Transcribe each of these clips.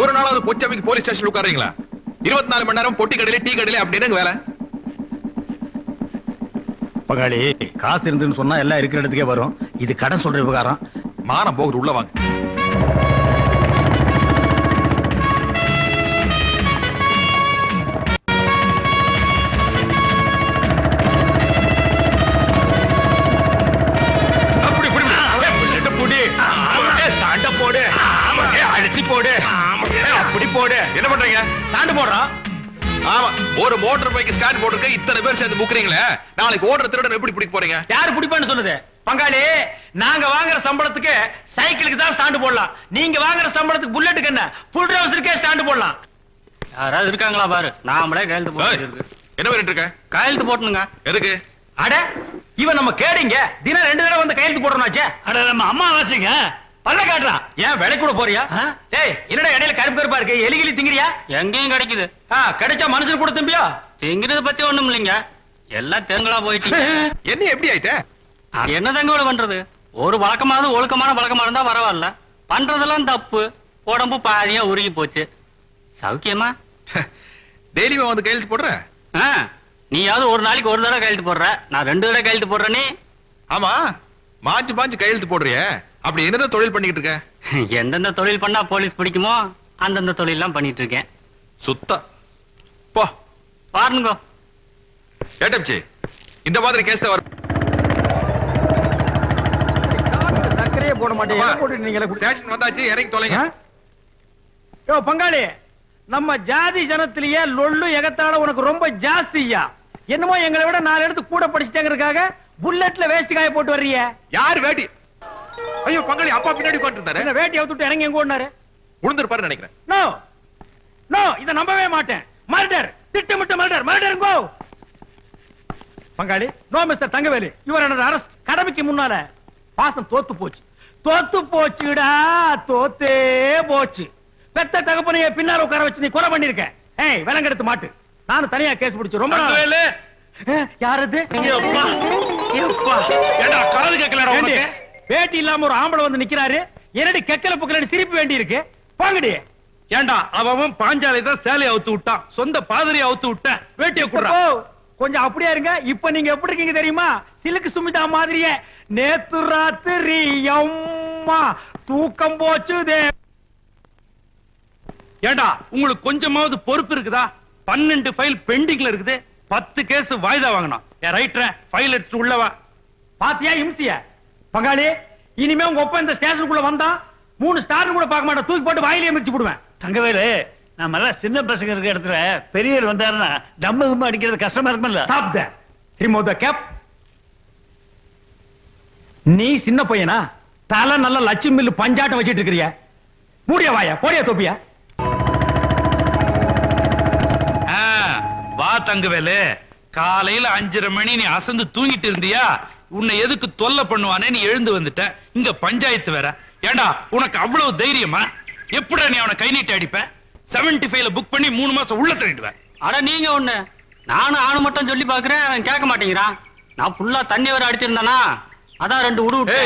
ஒரு நாளாவது பொச்சமைக்கு police station உட்காருங்களா? 24 மணி நேரம் பொட்டி கடையில டீ கடையில அப்படின்னு வேலை. பங்காளி, காசு இருந்துன்னு சொன்னா எல்லாம் இருக்கிற இடத்துக்கே வரும். இது கடன் சொல்ற விவகாரம். மானம் போகுது, உள்ள வாங்க. என்ன பண்றீங்க? ஸ்டாண்ட் போடுறோம். ஆமா, ஒரு மோட்டார் பைக் ஸ்டாண்ட் போட்டுருக்க இத்தனை பேர் சேர்ந்து புக்குறீங்களே, நாளைக்கு ஓடுற திருடன் எப்படி பிடிக்க போறீங்க? யாரு பிடிப்பான்னு சொன்னது? பங்காளி, நாங்க வாங்குற சம்பளத்துக்கு சைக்கிளுக்கு தான் ஸ்டாண்ட் போடலாம். நீங்க வாங்குற சம்பளத்துக்கு புல்லட்டுக்கு என்ன, புல் ட்ரவுசருக்கே ஸ்டாண்ட் போடலாம். யாராவது இருக்காங்களா பாரு. நாமளே கையெழுத்து போட்டு. என்ன பண்ணிட்டு இருக்க? கையெழுத்து போட்டுங்க. எதுக்கு? அட, இவன் நம்ம கேடிங்க. தினம் 2 தடவை வந்து கையெழுத்து போடணும்னாச்சே. அட, நம்ம அம்மா வாசிங்க. பல்ல காட்டுறான். ஏன் விலை கூட போறியா? டேய், என்னடா இடையில கருப்பு கருப்பா இருக்கு? எலிகிலி திங்கிறியா? எங்கேயும் கிடைக்குது. கிடைச்சா மனுஷன் கூட திம்பியா? திங்கிறது பத்தி ஒண்ணும் இல்லைங்க, எல்லாம் தேங்களா போயிட்டு. என்ன எப்படி ஆயிட்ட? என்ன தங்க பண்றது? ஒரு வழக்கமானது ஒழுக்கமான வழக்கமா இருந்தா பரவாயில்ல. பண்றதெல்லாம் தப்பு. உடம்பு பாதியா உருகி போச்சு. சௌக்கியமா? டெய்லி வந்து கையெழுத்து போடுற? நீயாவது ஒரு நாளைக்கு ஒரு தடவை கையெழுத்து போடுற, நான் 2 தடவை கையெழுத்து போடுறேனே. ஆமா, மாஞ்சு மாஞ்சு கையெழுத்து போடுறிய, அப்படி என்னதான் தொழில் பண்ணிட்டு இருக்க? எந்தெந்த தொழில் பண்ணா போலீஸ் பிடிக்குமோ அந்தந்த தொழில் எல்லாம் பண்ணிட்டு இருக்கேன். சுத்தா போ பாருங்க. ஏட்டப்சி, இந்த மாதிரி கேஸ் தான் வரும். சர்க்கரையே போட மாட்டேங்க. ஸ்டேஷன் வந்தாச்சு, இறங்கி தொலைங்க. யோ பங்காளி, நம்ம ஜாதி ஜனத்திலேயே லொள்ளு எகத்தால உனக்கு ரொம்ப ஜாஸ்தியா. என்னமோ எங்களை விட 4 இடத்துக்கு கூட படிச்சுட்டாங்கிறதுக்காக புல்லட்ல வேஸ்ட் காய போட்டு வர்றீங்க. யார் வேட்டி? ஐயோ பங்காளி, அப்பா பின்னாடி உட்கார்ந்துட்டாரு. என்ன வேட்டி அவுத்துட்டு இறங்கி எங்க ஓடுனாரு? உளுந்திருப்பாரு நினைக்கிறேன். நோ நோ, இத நம்பவே மாட்டேன். மர்டர், திட்டமிட்ட மர்டர். Murder go. பங்காளி, no mister Thangavelu, your under arrest. கடமைக்கு முன்னால பாசம் தோத்து போச்சு. தோத்து போச்சுடா, தோத்தே போச்சு. பெத்த தகப்பனையே பின்னால உட்கார வச்சு நீ கொலை பண்ணிருக்க. ஏய், விலங்கெடுத்து மாட்டு. நானும் தனியா கேஸ் பிடிச்சு ரொம்ப நாள். யாரது? காது கேட்கல. பேட்டி இல்லாம ஒரு ஆம்பளை வந்து நிக்கிறாரு. என்னடி கெக்கல புக்கல சிரிப்பு வேண்டி இருக்கு. போங்கடி. ஏண்டா, அவன் பாஞ்சாலை தான் சேலையை அவுத்து விட்டான், சொந்த பாதிரியை அவுத்து விட்ட, வேட்டியை குடுறா. கொஞ்சம் அப்படியே இருங்க. இப்ப நீங்க எப்படி இருக்கீங்க தெரியுமா? சிலுக்கு சுமிதா மாதிரியே. நேத்து ராத்திரி அம்மா தூக்கம் போச்சுதே. ஏண்டா, உங்களுக்கு கொஞ்சமாவது பொறுப்பு இருக்குதா? 12 ஃபைல் பெண்டிங்ல இருக்குது, 10 கேஸ் வாய்தா வாங்கணும். ரைட்டர் ஃபைல் எடுத்து உள்ளவா. பாத்தியா இம்சிய? பங்காளி, இனிமே உங்க ஒப்ப இந்த ஸ்டேஷனுக்குள்ள வந்தா 3 ஸ்டார் கூட பார்க்க மாட்டேன், தூக்கி போட்டு வாயிலே மிதிச்சு போடுவேன். தங்கவேலு, நம்ம எல்லாம் சின்ன பசங்க இருக்க இடத்துல பெரியவர் வந்தாருன்னா டம்மு கும்மு அடிக்கிறது கஷ்டமா இருக்கும்ல. Stop that. Remove the cap. நீ சின்ன பையனா? தலை நல்ல லட்சுமி மில்லு பஞ்சாட்டம் வச்சிட்டு இருக்கறியா? மூடிய வாயா, போடியா தொப்பியா. வா தங்கவேலு, காலையில 5:30 மணி நீ அசந்து தூங்கிட்டு இருந்தியா? உன்னை எதுக்கு தொல்லை பண்ணுவானே நீ எழுந்து வந்துட்ட. இங்க பஞ்சாயத்து வேற. ஏண்டா, உனக்கு அவ்வளவு தைரியமா? எப்படா நீ அவனை கை நீட்டி அடிப்ப? 75ல புக் பண்ணி 3 மாசம் உள்ள தள்ளிடுவேன். அட நீங்க ஒண்ணு, நானும் ஆணு மட்டும் சொல்லி பாக்குறேன், அவன் கேட்க மாட்டேங்கிறான். நான் ஃபுல்லா தண்ணி வர அடிச்சிருந்தானா, அதான் 2 உடு விட்டு.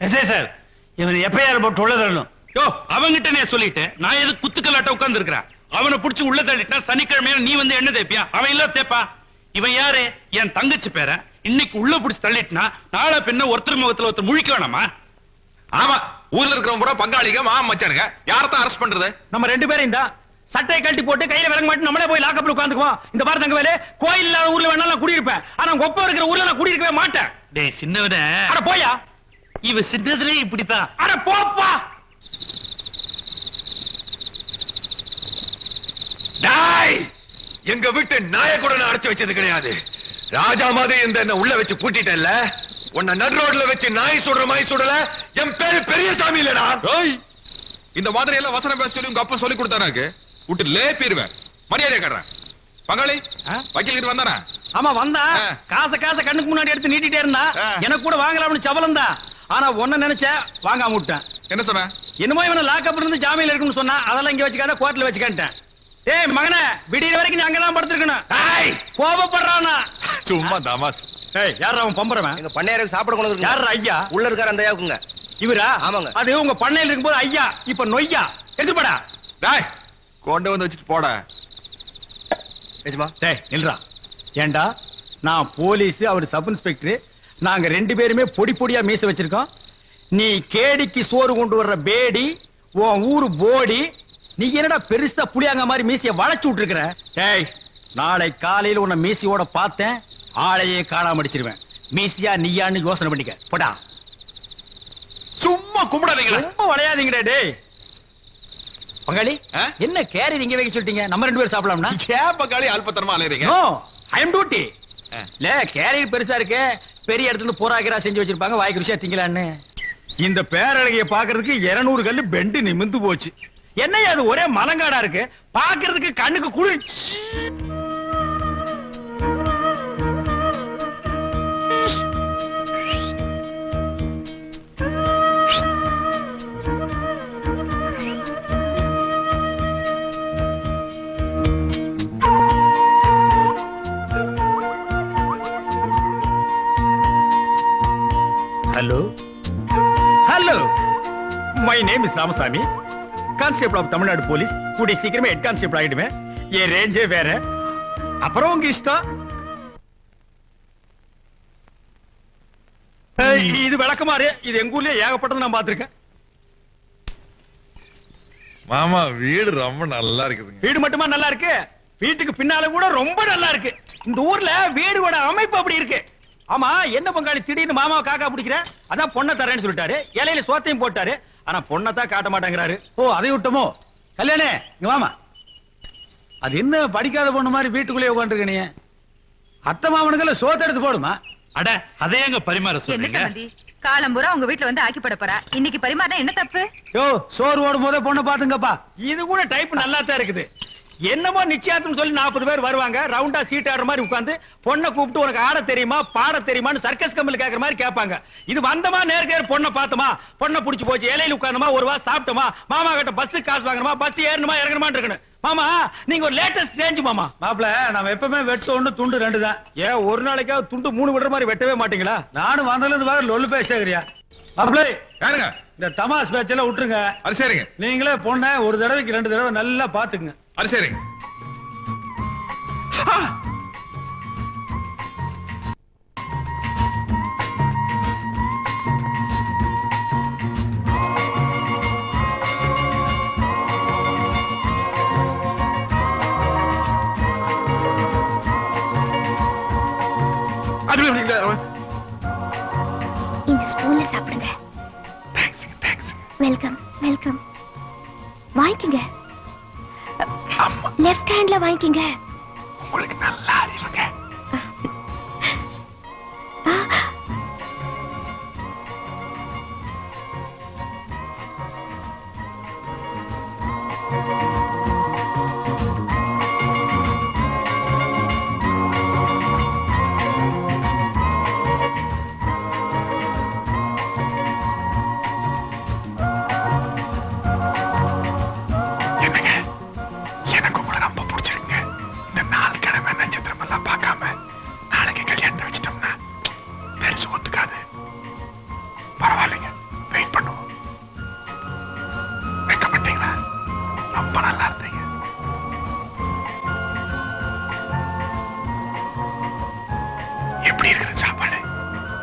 எஸ்ஐ சார், இவன் எப்பயார் போட்டு உள்ள தரணும். யோ, அவங்கிட்ட நீ சொல்லிட்டேன், நான் எது குத்துக்கலாட்ட உட்கார்ந்து இருக்கிறேன். அவனை புடிச்சு உள்ள தள்ளிட்டா சனிக்கிழமையில நீ வந்து என்ன தேப்பியா? அவன் இல்ல தேப்பா. இவன் யாரு? என் தங்கச்சி பேர. இன்னைக்கு உள்ள புடிச்சு தள்ளிட்டுனா நாளை பின்ன ஒருத்தர் முகத்துல ஒருத்தர் முழிக்க வேணாமா? ஆமா, ஊர்ல இருக்கிறவங்க பூரா பங்காளிங்க, மாமா மச்சானுங்க. யாரத்தான் அரெஸ்ட் பண்றது? நம்ம 2 பேரும் தான் சட்டையை கழட்டி போட்டு கையில விலங்க மாட்டி நம்மளே போய் லாக்கப்ல உட்கார்ந்துக்குவோம். இந்த பாரு தங்கவேலு, கோயில் இல்லாத ஊர்ல வேணா நான் குடியிருப்பேன், ஆனா உங்க ஒப்ப இருக்கிற ஊர்ல நான் குடியிருக்கவே மாட்டேன். டேய் சின்னவனே, அட போயா. இவ சின்னதுலே இப்படித்தான். அட போப்பா. டாய், எங்க வீட்டு நாய கூட நான் அடைச்சு வச்சது கிடையாது. ராஜா மாதிரி இந்த என்ன உள்ள வச்சு பூட்டிட்டல்ல, உன்னை நடு ரோட்ல வச்சு நாய் சுடுற மாதிரி சுடல. என் பேரு பெரியசாமி இல்லடா. இந்த மாதிரி எல்லாம் வசனம் பேச சொல்லி உங்க அப்பா சொல்லி கொடுத்தாரு. விட்டு லேப்பிடுவேன். மரியாதை கட்டுறேன். பங்காளி, வக்கீல் இது வந்தானா? ஆமா வந்தா. காசை கண்ணுக்கு முன்னாடி எடுத்து நீட்டிட்டே இருந்தா. எனக்கு கூட வாங்கலாம்னு சபலம் தான். ஆனா ஒன்ன நினைச்ச வாங்காம விட்டேன். என்ன சொன்ன? என்னமோ இவனை லாக்கப் இருந்து ஜாமீன்ல இருக்குன்னு சொன்னா, அதெல்லாம் இங்க வச்சுக்காத, கோர்ட்ல வச்சுக்கிட்டேன். ஏய் மகனே, விடிய வரைக்கும் நீ அங்கதான் படுத்திருக்கணும். கோபப்படுறானா? சும்மா தமாஸ். ஏய், யாரா அவன் பம்பறவன்? எங்க பண்ணையாருக்கு சாப்பிட கொண்டு வந்து. யாரா ஐயா? உள்ள இருக்கார அந்த ஐயாவுக்குங்க. இவரா? ஆமாங்க. அது உங்க பண்ணையில இருக்கும்போது ஐயா, இப்ப நொய்யா. எடுத்துப்படா. டேய், கொண்டு வந்து வச்சுட்டு போட. எஜமா டேய் நில்றா. ஏண்டா நான் போலீஸ், அவர் சப் இன்ஸ்பெக்டர், நாங்க 2 பேருமே பொடி பொடியா மீச வச்சிருக்கோம். நீ கேடிக்கு சோறு கொண்டு வர்ற பேடி, உன் ஊரு போடி, நீ என்னடா பெருசா புளியாங்க மாதிரி மீசைய வளைச்சு விட்டுருக்கிற? டேய் நாளை காலையில உன்னை மீசையோட பார்த்தேன், ஆளையே காணாம அடிச்சிருவேன். மீசியா நீயான்னு யோசனை பண்ணிக்க. போடா. சும்மா கும்பிடாதீங்களா? ரொம்ப வளையாதீங்கடா டேய். பங்காளி என்ன கேரி நீங்க வைக்க சொல்லிட்டீங்க? நம்ம 2 பேரும் சாப்பிடலாம்னா? ஏன் பங்காளி அல்பத்தனமா அலையறீங்க? நோ, ஐ அம் டியூட்டி. இல்ல கேரியர் பெருசா இருக்கு, பெரிய இடத்துல இருந்து போராகிரா செஞ்சு வச்சிருப்பாங்க, வாய்க்கு ருசியா திங்கலான்னு. இந்த பேரழகிய பாக்குறதுக்கு 200 கல்லு பெண்டு நிமிந்து போச்சு. என்னையா அது ஒரே மலங்காடா இருக்கு, பாக்குறதுக்கு கண்ணுக்கு குளிர்ச்சி. Hello hello, my name is Ramasamy, constable of Tamil Nadu police. கூடிய சீக்கிரமே ஹெட் கான்ஸ்டேபிள் ஆயிடுவேன். என் ரேஞ்சே வேற. அப்புறம் உங்க இஷ்டம். இது விளக்கமாறு, இது எங்க ஊர்லயே ஏகப்பட்டது நான் பாத்திருக்கேன். மாமா வீடு ரொம்ப நல்லா இருக்குதுங்க. வீடு மட்டுமா நல்லா இருக்கு, வீட்டுக்கு பின்னால கூட ரொம்ப நல்லா இருக்கு. இந்த ஊர்ல வீடோட அமைப்பு அப்படி இருக்கு. ஆமா என்ன பங்காளி திடீர்னு மாமாவை காக்கா பிடிக்கிற? அதான் பொண்ணை தரேன்னு சொல்லிட்டாரு, இலையில சோத்தையும் போட்டாரு, ஆனா பொண்ணை தான் காட்ட மாட்டேங்கிறாரு. ஓ அதை விட்டமோ? கல்யாணே இங்க வாமா. அது என்ன படிக்காத பொண்ணு மாதிரி வீட்டுக்குள்ளே உட்காந்துருக்க நீ? அத்தை மாமனுக்குள்ள சோத்தை எடுத்து போடுமா? அட அதே எங்க பரிமாற சொல்றீங்க? காலம்பூரா உங்க வீட்டுல வந்து ஆக்கி போட போறா, இன்னைக்கு பரிமாறினா என்ன தப்பு? யோ சோறு ஓடும் போதே பொண்ணை பாத்துங்கப்பா. இது கூட டைப் நல்லா தான் இருக்குது. என்னமோ நிச்சயார்த்தம் சொல்லி 40 பேர் வருவாங்க, ரவுண்டா சீட் ஆடுற மாதிரி உட்கார்ந்து பொண்ணை கூப்பிட்டு உனக்கு ஆட தெரியுமா பாட தெரியுமான்னு சர்க்கஸ் கம்பெனி கேக்குற மாதிரி கேட்பாங்க. இது வந்தமா நேர்கேர் பொண்ணை பார்த்தோமா, பொண்ணை புடிச்சு போச்சு, இலையில உட்கார்ந்தமா, ஒரு வா சாப்பிட்டோமா, மாமா கிட்ட பஸ் காசு வாங்கணுமா, பஸ் ஏறணுமா இறங்கணுமா இருக்கணும். மாமா நீங்க ஒரு லேட்டஸ்ட் சேஞ்ச் மாமா. மாப்ள நம்ம எப்பவுமே வெட்டு 1 துண்டு 2 தான். ஏன் ஒரு நாளைக்காவது துண்டு 3 விடுற மாதிரி வெட்டவே மாட்டீங்களா? நானும் வந்ததுல இருந்து வாங்க லொல்லு பேசுறியா? மாப்ள யாருங்க? இந்த தமாஸ் பேச்செல்லாம் விட்டுருங்க. அது சரிங்க. நீங்களே பொண்ணை ஒரு தடவைக்கு 2 தடவை நல்லா பாத்துக்குங்க. அது சரிங்க. இந்த ஸ்பூன்ல சாப்பிடுங்க. Welcome welcome. வாங்கிக்கங்க. லெஃப்ட் ஹேண்ட்ல வாங்கிக்கங்க. உங்களுக்கு நல்லா அறிவுங்க.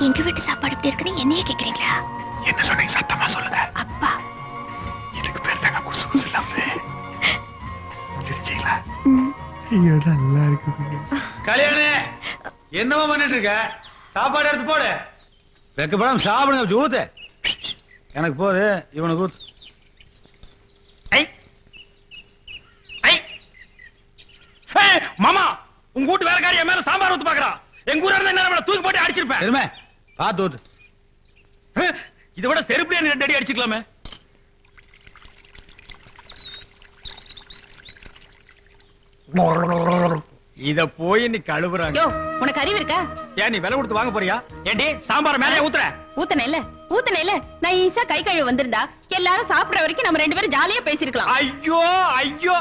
எங்க வீட்டு சாப்பாடு எப்படி இருக்குன்னு என்னையே கேக்குறீங்களா? என்ன சொன்னீங்க? சத்தமா சொல்லுங்க. அப்பா இதுக்கு பேர் தாங்க குசு குசு இல்லாம தெரிஞ்சீங்களா? நல்லா இருக்குது. கல்யாணே என்னமா பண்ணிட்டு இருக்க? சாப்பாடு எடுத்து போடு. வெக்கப்படாம சாப்பிடுங்க. ஊத்து. எனக்கு போது, இவனுக்கு ஊத்து. மாமா உங்க வீட்டு வேலைக்காரி என் மேல சாம்பார் ஊத்து பாக்குறான். எங்க ஊரா இருந்தா என்ன தூக்கி போட்டு அடிச்சிருப்பேன். எதுமே பாத்து ஊத்து. இதை விட செருப்புல 2 அடி அடிச்சுக்கலாமே. இத போய் நீ கழுவுறாங்க. உனக்கு அறிவு இருக்கா? ஏன் நீ விலை கொடுத்து வாங்க போறியா? ஏண்டி சாம்பார் மேலே ஊத்துற? ஊத்தன இல்ல நான் ஈஸியா கை கழுவு வந்திருந்தா எல்லாரும் சாப்பிடுற வரைக்கும் நம்ம 2 பேரும் ஜாலியா பேசிருக்கலாம். ஐயோ ஐயோ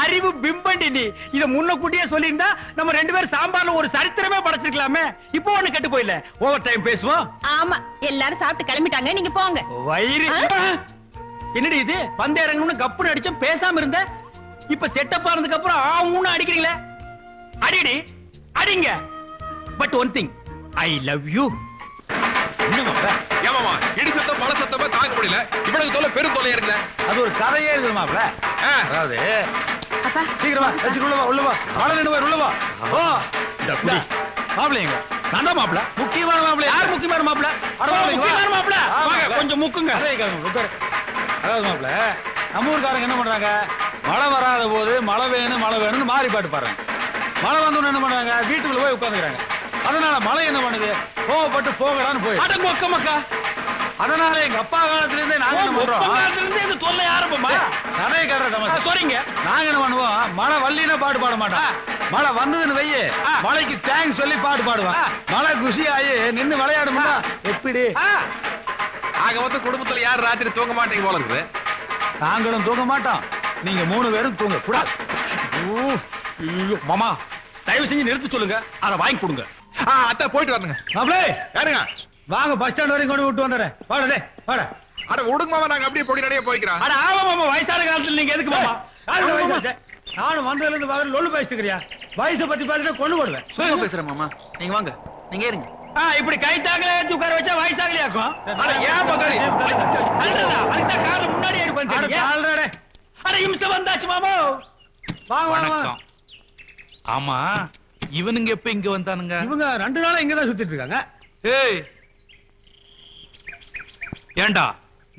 அறிவு பிம்பண்டி நீ. இத முன்னக்கூட்டியே சொல்லியிருந்தா நம்ம 2 பேரும் சாம்பார்ல ஒரு சரித்திரமே படைச்சிருக்கலாமே. இப்போ ஒண்ணு கெட்டு போயில. ஓவர் டைம் பேசுவோம். ஆமா எல்லாரும் சாப்பிட்டு கிளம்பிட்டாங்க, நீங்க போங்க. வயிறு என்னடி இது? பந்து இறங்கணும்னு கப்புன்னு அடிச்சோம், பேசாம இருந்த. இப்ப செட்டப் ஆனதுக்கு அப்புறம் ஆவுன்னு அடிக்கிறீங்களே. அடிடி அடிங்க. But one thing, I love you. என்ன மாப்ள? ஏமாமா இடி சத்தம் மழை சத்தமா தாங்க முடியல. இவ்வளவு தொல்லை பெரும் தொல்லையா இருக்குல்ல. அது ஒரு கதையே இருக்குது மாப்ள. அதாவது அப்பா சீக்கிரமா உள்ள வா. மழை நின்னு உள்ள வா. ஓ மாப்ளங்க நான் தான் மாப்ள. முக்கியமான மாப்ள. யார் முக்கியமான மாப்ள? முக்கியமான மாப்ள. வாங்க கொஞ்சம் முக்குங்க. அதாவது மாப்ள, நம்ம ஊர்காரங்க என்ன பண்றாங்க, மழை வராத போது மழை வேணும்னு மாறி பாட்டு பாடுறாங்க. மழை வந்தோன்னு என்ன பண்றாங்க, வீட்டுக்குள்ள போய் உட்காந்துக்கிறாங்க. அதனால மழை என்ன பண்ணுது, கோவப்பட்டு போகலான்னு போய் மக்கா. அதனால எங்க அப்பா காலத்துல இருந்தே நாங்க என்ன பண்றோம், காலத்துல இருந்தே இந்த தொல்லை ஆரம்பமா கதையை கட்டுற சொல்றீங்க. நாங்க என்ன பண்ணுவோம், மழை வல்லினா பாட்டு பாட மாட்டோம். மழை வந்ததுன்னு வையே, மழைக்கு தேங்க்ஸ் சொல்லி பாட்டு பாடுவான். மழை குஷி ஆகி நின்னு விளையாடுமா எப்படி? ஆக மொத்தம் குடும்பத்துல யார் ராத்திரி தூங்க மாட்டீங்க போல இருக்குது. நாங்களும் தூங்க மாட்டோம், நீங்க 3 பேரும் தூங்க கூடாது. மாமா தயவு செஞ்சு நிறுத்தி சொல்லுங்க, அதை வாங்கி கொடுங்க. அத்தை போயிட்டு வரணுங்க. மாப்ளே யாருங்க? வாங்க பஸ் ஸ்டாண்ட் வரைக்கும் கொண்டு விட்டு வந்துடுறேன். வாடா வாடா. அட விடுங்க மாமா, நாங்க அப்படியே பொடி நடைய போய்க்கிறோம். அட ஆமா மாமா, வயசான காலத்துல நீங்க எதுக்கு மாமா? நானும் வந்ததுல இருந்து வாங்க லொல்லு பேசிட்டு இருக்கறியா? வயசை பத்தி பேசிட்டு கொண்டு போடுவேன். சும்மா பேசுறேன் மாமா. நீங்க வாங்க, நீங்க ஏறுங்க. இப்படி கை தாக்கல ஏத்தி உட்கார வச்சா வயசாகலையாக்கும். ஏன் பக்காளி அதுதான் கார்ல முன்னாடி ஏறி உட்கார்ந்து. அட இம்சம் வந்தாச்சு மாமா. வாங்க வணக்கம். ஆமா இவனுங்க எப்ப இங்க வந்தானுங்க? இவங்க 2 நாளா இங்கதான் சுத்திட்டு இருக்காங்க. ஏய் ஏண்டா,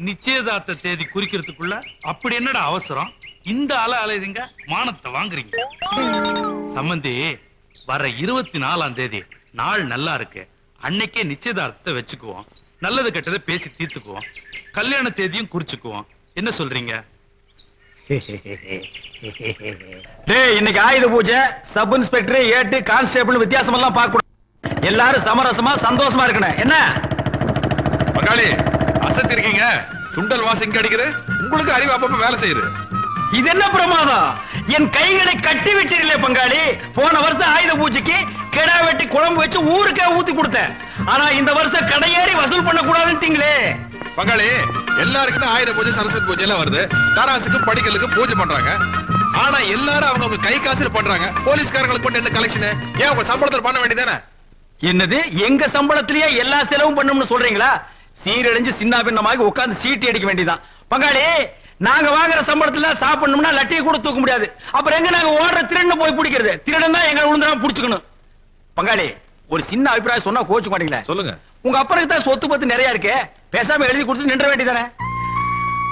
நிச்சயதார்த்த தேதி குறிக்கிறதுக்குள்ள அப்படி என்னடா அவசரம்? இந்த அலையுறீங்க, மானத்தை வாங்குறீங்க. சம்பந்தி, வர 24ஆம் தேதி நாள் நல்லா இருக்கு. அன்னைக்கே நிச்சயதார்த்தத்தை வச்சுக்குவோம். நல்லது கெட்டதை பேசி தீர்த்துக்குவோம். கல்யாண தேதியும் குறிச்சுக்குவோம். என்ன சொல்றீங்க? இன்னைக்கு ஆயுத பூஜை. சப் இன்ஸ்பெக்டர், ஏட்டு, கான்ஸ்டேபிள் வித்தியாசம் எல்லாம் பார்க்க கூடாது. எல்லாரும் சமரசமா சந்தோஷமா இருக்கணும். என்ன பங்காளி அசத்தி இருக்கீங்க? சுண்டல் வாசம் இங்க அடிக்குது, உங்களுக்கு அறிவு அப்பப்ப வேலை செய்யுது. இது என்ன பிரமாதம்? என் கைகளை கட்டி விட்டீர்களே பங்காளி. போன வருஷம் ஆயுத பூஜைக்கு கிடா வெட்டி குழம்பு வச்சு ஊருக்கே ஊத்தி கொடுத்தேன். ஆனா இந்த வருஷம் கடையேறி வசூல் பண்ண கூடாதுன்னு பங்காளி, எல்லாருக்கும் ஆயுத பூஜை, சரஸ்வதி பூஜை எல்லாம் வருது. தாராசுக்கு படிக்கலுக்கு பூஜை பண்றாங்க. ஆனா எல்லாரும் அவங்க கை காசுல பண்றாங்க. போலீஸ்காரங்களுக்கு கொண்டு என்ன கலெக்ஷன்? ஏன் உங்க சம்பளத்தில் பண்ண வேண்டியதானே? என்னது, எங்க சம்பளத்திலேயே எல்லா செலவும் பண்ணணும்னு சொல்றீங்களா? சீரழிஞ்சு சின்ன பின்னமாக உட்கார்ந்து சீட்டி அடிக்க வேண்டியதான். பங்காளி, நாங்க வாங்குற சம்பளத்துல சாப்பிடணும்னா லட்டியை கூட தூக்க முடியாது. அப்புறம் எங்க நாங்க ஓடுற திருடன் போய் பிடிக்கிறது? திருடன் தான் எங்களை விழுந்துடாம புடிச்சுக்கணும். பங்காளி, ஒரு சின்ன அபிப்பிராயம் சொன்னா கோச்சு மாட்டீங்களா? சொல்லுங்க. உங்க அப்பனுக்கு தான் சொத்து பத்து நிறைய இருக்கு, பேசாம எழுதி கொடுத்து நின்ற வேண்டியதானே?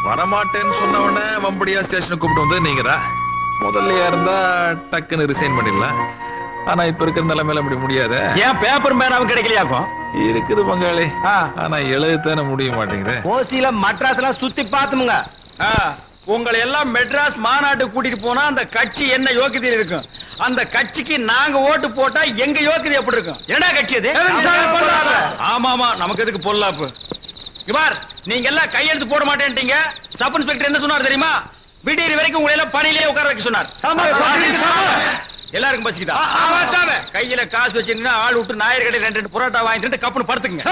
வரமாட்டேன்னு சொன்ன உடனே வம்படியா ஸ்டேஷனுக்கு கூப்பிட்டு வந்து நீங்க தான் முதல்ல இருந்தா டக்குன்னு ரிசைன் பண்ணிடலாம். ஆனா இப்ப இருக்கிற நிலைமையில அப்படி முடியாது. ஏன் பேப்பர் பேனாவும் கிடைக்கலையாக்கும்? இருக்குது பங்காளி, ஆனா எழுதத்தானே முடிய மாட்டேங்குது. ஓசியில மட்ராஸ் எல்லாம் சுத்தி பாத்துமுங்க. உங்களை எல்லாம் மெட்ராஸ் மாநாட்டு கூட்டிட்டு போனா அந்த கட்சி என்ன யோக்கியதை இருக்கும்? அந்த கட்சிக்கு நாங்க ஓட்டு போட்டா எங்க யோக்கியதை எப்படி இருக்கும்? என்னடா கட்சி அது? ஆமா, நமக்கு எதுக்கு பொல்லாப்பு? இவார், நீங்க எல்லாம் கையெழுத்து போட மாட்டேன்ட்டீங்க. சப் இன்ஸ்பெக்டர் என்ன சொன்னார் தெரியுமா? விடியறி வரைக்கும் உங்களை எல்லாம் பணியிலே உட்கார வைக்க சொன்னார். எல்லாருக்கும் பசிக்குதா? கையில காசு வச்சிருந்தா ஆள் விட்டு நாயர் கடையில் 2 புரோட்டா வாங்கிட்டு கப்புன்னு படுத்துங்க.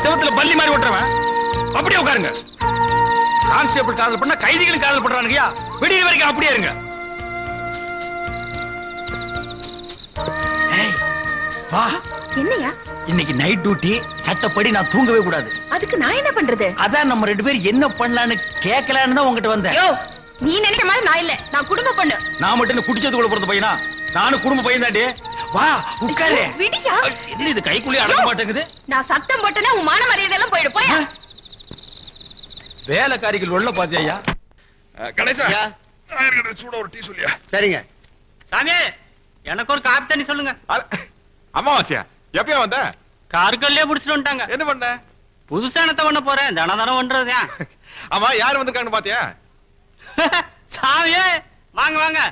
செவத்துல பள்ளி மாதிரி ஓட்டுறவன் அப்படியே உட்காருங்க. கான்ஸ்டேபிள் காதல் பண்ணா கைதிகளும் காதல் பண்றானுங்கயா. விடிய வரைக்கும் அப்படியே இருங்க. வா. என்னையா? இன்னைக்கு நைட் டியூட்டி, சட்டப்படி நான் தூங்கவே கூடாது. அதுக்கு நான் என்ன பண்றது? அதான் நம்ம 2 பேரும் என்ன பண்ணலான்னு கேட்கலான்னு தான் உங்ககிட்ட வந்தேன். நீ நினைக்கிற மாதிரி நான் இல்ல, நான் குடும்ப பொண்ணு. நான் மட்டும் குடிச்சதுக்குள்ள பிறந்த பையனா? நானும் குடும்ப பையன் தாண்டி. வா உட்காரு. விடியா? என்ன இது கைக்குள்ளே அடங்க மாட்டேங்குது? நான் சத்தம் போட்டேன்னா உன் மான மரியாதை எல்லாம் போயிடு. போய் வேலைக்காரிகள் உள்ள பாத்தியா? கணேசா, சூட ஒரு டீ சொல்லியா? சரிங்க. சாமி, எனக்கு ஒரு காப்பி தண்ணி சொல்லுங்க. அமாவாசையா? எப்பயா வந்த? கார்கல்லே புடிச்சிட்டு வந்துட்டாங்க. என்ன பண்ண? புதுசா என்னத்த பண்ண போறேன்? தனம் பண்றது. ஆமா, யார் வந்திருக்காங்கன்னு பாத்தியா? சாமியே, வாங்க வாங்க.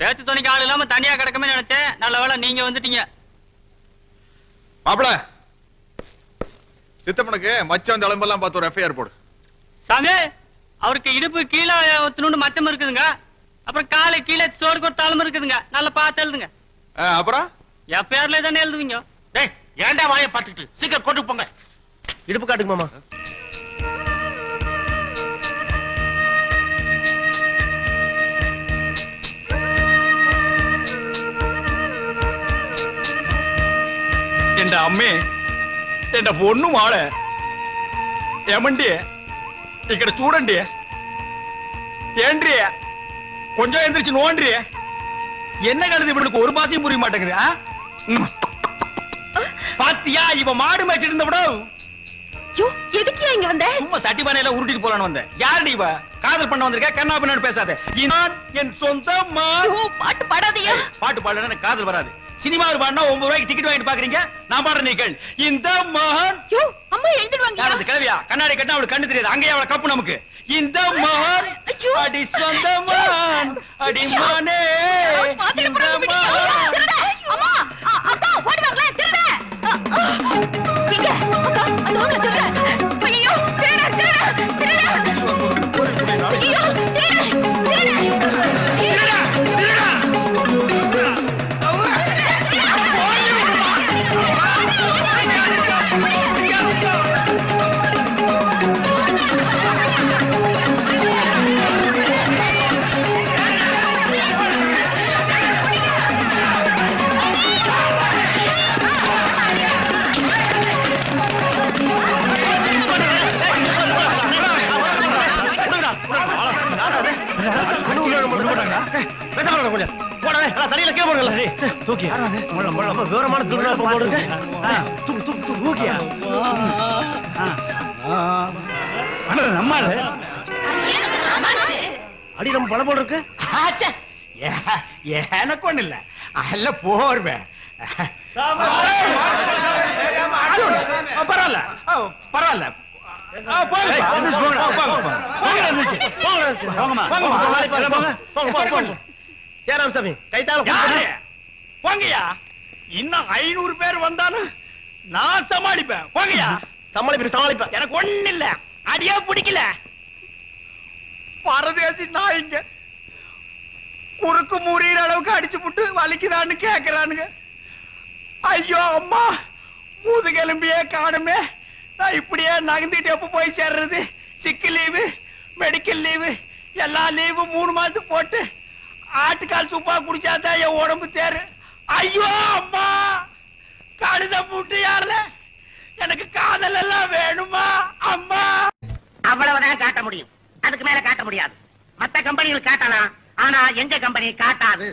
பேச்சு துணிக்கு ஆள் இல்லாம தனியா கிடக்கமே நினைச்சேன். நல்ல வேளை நீங்க வந்துட்டீங்க. மாப்பிள, சித்தப்பனுக்கு மச்சான் தளம்பெல்லாம் பார்த்து ஒரு எஃப்ஐஆர் போடு. சாமி அவருக்கு இடுப்பு கீழே ஒத்துணுண்டு மச்சம் இருக்குதுங்க. அப்புறம் காலை கீழே சோடுக்கு ஒரு தலைமை இருக்குதுங்க. நல்லா பார்த்து எழுதுங்க. அப்புறம் என் பேர்ல தானே எழுதுவீங்க. டேய் ஏன்டா வாயை பார்த்துக்கிட்டு சீக்கிரம் கொண்டு போங்க. இடுப்பு காட்டுங்க மாமா. എന്റെ അമ്മേ എന്റെ പൊണ്ണു മാളെ ఏమండి ఇక్కడ చూడండి ఏండ్రి కొంచెం எந்திரிச்சு நோண்டி என்ன கழுது இவனுக்கு ஒரு பாசையும் புரிய மாட்டேங்குது பாத்தியா இவ மாடு மேய்ச்சிட்டு இருந்த விட யோ எதுக்கியா இங்க வந்த? சும்மா சட்டி பானையில உருட்டிட்டு போலான்னு வந்தேன். யாருடி இவ? காதல் பண்ண வந்திருக்க, கண்ணா பின்னாடி பேசாத. நான் என் சொந்த யோ பாட்டு பாடாதயா. பாட்டு பாடலன்னா எனக்கு காதல் வராது. சினிமாவுக்கு பாடினா 9 ரூபாய்க்கு டிக்கெட் வாங்கிட்டு பாக்குறீங்க. நான் பாடுற நீ கேள். இந்த மகன் யோ அம்மா எழுந்திடுவாங்க. யாரது கிளவியா? கண்ணாடி கட்டினா அவளுக்கு கண்ணு தெரியாது. அங்கேயே அவளை கப்பு நமக்கு. இந்த மகன் அடி சொந்த மகன் அடி மனே இந்த மகன். அம்மா அக்கா ஓடி வாங்களே திருட. இங்க அக்கா அந்த ரூம்ல திருட. ஐயோ திருட திருட திருட. ஐயோ திருட திருட அடி நம்ம பணம் போல் இருக்கு. எனக்கு ஒண்ணு இல்ல அல்ல போர்வேன். பரவாயில்ல பரவாயில்ல. ஏராமசாமி கைத்தால போங்கயா. இன்னும் 500 பேர் வந்தாலும் நான் சமாளிப்பேன். போங்கயா. சமாளிப்பேன். எனக்கு ஒண்ணு இல்ல, அடியா பிடிக்கல. பரதேசி நாய்ங்க குறுக்கு முறியிற அளவுக்கு அடிச்சு புட்டு வலிக்குதான்னு கேக்குறானுங்க. ஐயோ அம்மா முதுகெலும்பியே காணுமே. நான் இப்படியே நகர்ந்துட்டு எப்ப போய் சேர்றது? சிக்கு லீவு, மெடிக்கல் லீவு, எல்லா லீவு 3 மாசத்துக்கு போட்டு ஆட்டுக்கால் சூப்பா குடிச்சாதான் என் உடம்பு தேரு. ஐயோ அம்மா கழுத முட்டு யாருல எனக்கு காதல் எல்லாம் வேணுமா அம்மா? அவ்வளவுதான் காட்ட முடியும், அதுக்கு மேல காட்ட முடியாது. மத்த கம்பெனிகள் காட்டலாம், ஆனா எங்க கம்பெனி காட்டாது.